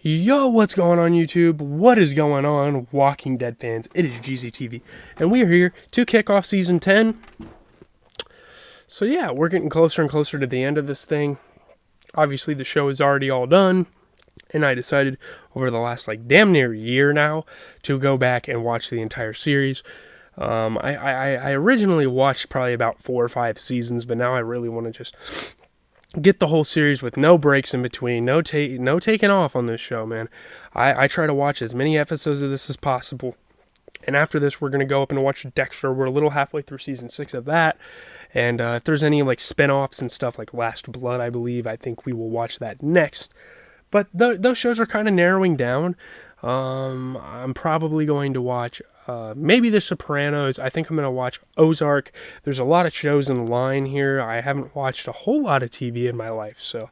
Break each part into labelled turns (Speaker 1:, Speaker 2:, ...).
Speaker 1: Yo, what's going on YouTube? What is going on, Walking Dead fans? It is GZTV, and we are here to kick off Season 10. So yeah, we're getting closer and closer to the end of this thing. Obviously, the show is already all done, and I decided over the last, damn near year now to go back and watch the entire series. I originally watched probably about 4 or 5 seasons, but now I really want to just get the whole series with no breaks in between, no taking off on this show, man. I try to watch as many episodes of this as possible. And after this, we're going to go up and watch Dexter. We're a little halfway through season 6 of that. And if there's any spin-offs and stuff like Last Blood, I believe, I think we will watch that next. But those shows are kind of narrowing down. I'm probably going to watch maybe The Sopranos. I think I'm going to watch Ozark. There's a lot of shows in the line here. I haven't watched a whole lot of TV in my life, so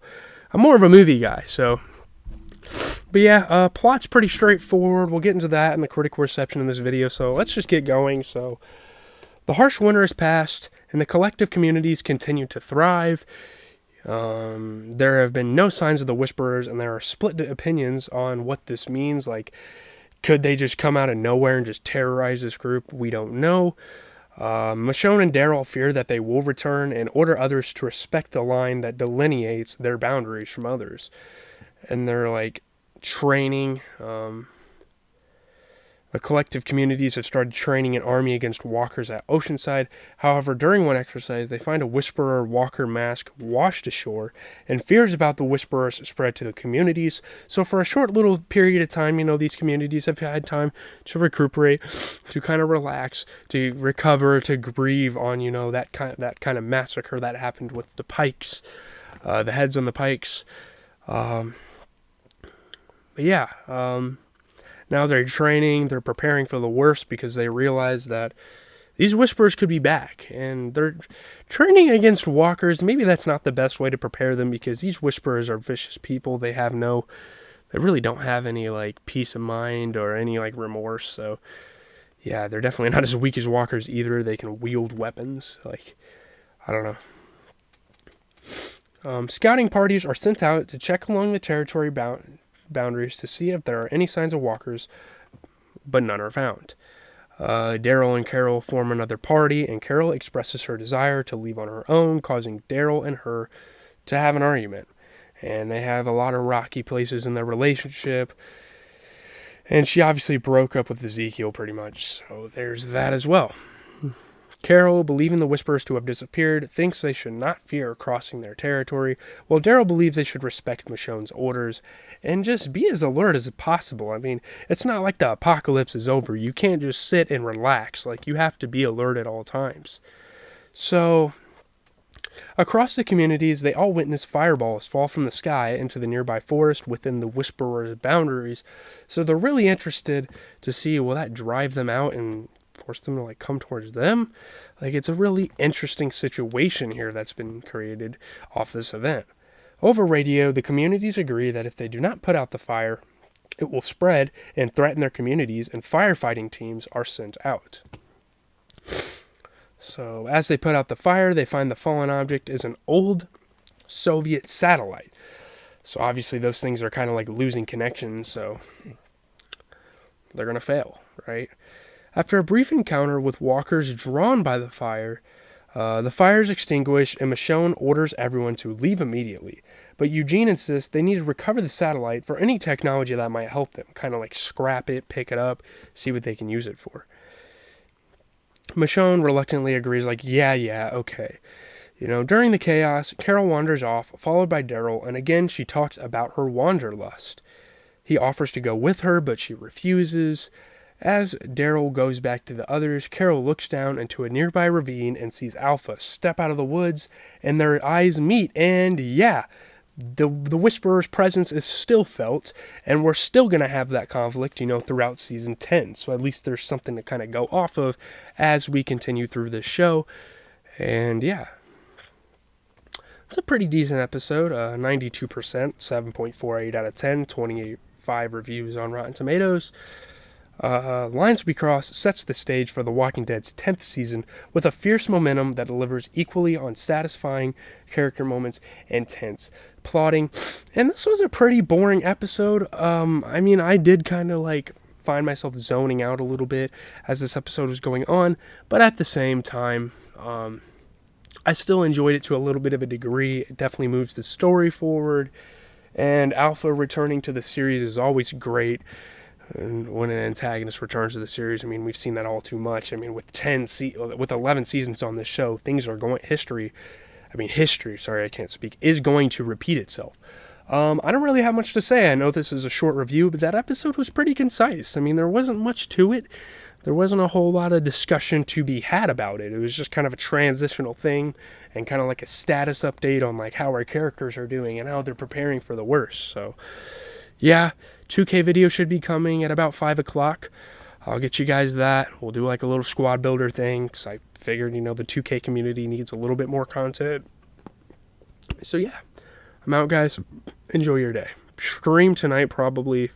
Speaker 1: I'm more of a movie guy. But yeah, plot's pretty straightforward. We'll get into that in the critical reception in this video, so let's just get going. So the harsh winter has passed, and the collective communities continue to thrive. There have been no signs of the Whisperers, and there are split opinions on what this means. Could they just come out of nowhere and just terrorize this group? We don't know. Michonne and Daryl fear that they will return and order others to respect the line that delineates their boundaries from others. And they're training. The collective communities have started training an army against walkers at Oceanside. However, during one exercise, they find a Whisperer walker mask washed ashore, and fears about the Whisperers spread to the communities. So for a short little period of time, these communities have had time to recuperate, to kind of relax, to recover, to grieve on, that kind of massacre that happened with the Pikes, the heads on the Pikes. Now they're training, they're preparing for the worst because they realize that these Whisperers could be back. And they're training against walkers. Maybe that's not the best way to prepare them because these Whisperers are vicious people. They really don't have any peace of mind or any remorse. So yeah, they're definitely not as weak as walkers either. They can wield weapons. I don't know. Scouting parties are sent out to check along the territory boundaries to see if there are any signs of walkers, but none are found. Daryl and Carol form another party, and Carol expresses her desire to leave on her own, causing Daryl and her to have an argument. And they have a lot of rocky places in their relationship, and she obviously broke up with Ezekiel pretty much, so there's that as well. Carol, believing the Whisperers to have disappeared, thinks they should not fear crossing their territory, while Daryl believes they should respect Michonne's orders and just be as alert as possible. I mean, it's not like the apocalypse is over. You can't just sit and relax. You have to be alert at all times. So, across the communities, they all witness fireballs fall from the sky into the nearby forest within the Whisperers' boundaries. So they're really interested to see, will that drive them out and force them to come towards them? It's a really interesting situation here that's been created off this event. Over radio, the communities agree that if they do not put out the fire, it will spread and threaten their communities, and firefighting teams are sent out. So as they put out the fire, they find the fallen object is an old Soviet satellite. So obviously those things are kind of losing connection, so they're going to fail, right? After a brief encounter with walkers drawn by the fire is extinguished and Michonne orders everyone to leave immediately. But Eugene insists they need to recover the satellite for any technology that might help them. Kind of scrap it, pick it up, see what they can use it for. Michonne reluctantly agrees yeah, okay. During the chaos, Carol wanders off, followed by Daryl, and again she talks about her wanderlust. He offers to go with her, but she refuses. As Daryl goes back to the others, Carol looks down into a nearby ravine and sees Alpha step out of the woods, and their eyes meet, and yeah, the Whisperer's presence is still felt, and we're still going to have that conflict, throughout Season 10, so at least there's something to kind of go off of as we continue through this show, and yeah. It's a pretty decent episode, 92%, 7.48 out of 10, 28.5 reviews on Rotten Tomatoes. Lines to be crossed sets the stage for The Walking Dead's 10th season with a fierce momentum that delivers equally on satisfying character moments and tense plotting. And this was a pretty boring episode. I mean, I did kind of like find myself zoning out a little bit as this episode was going on, but at the same time, I still enjoyed it to a little bit of a degree. It definitely moves the story forward, and Alpha returning to the series is always great. And when an antagonist returns to the series, I mean, we've seen that all too much. I mean, with 11 seasons on this show, things are going history. Sorry, I can't speak. Is going to repeat itself. I don't really have much to say. I know this is a short review, but that episode was pretty concise. I mean, there wasn't much to it. There wasn't a whole lot of discussion to be had about it. It was just kind of a transitional thing and kind of like a status update on like how our characters are doing and how they're preparing for the worst. So, yeah, 2K video should be coming at about 5 o'clock. I'll get you guys that. We'll do like a little squad builder thing because I figured, the 2K community needs a little bit more content. So, yeah, I'm out, guys. Enjoy your day. Stream tonight, probably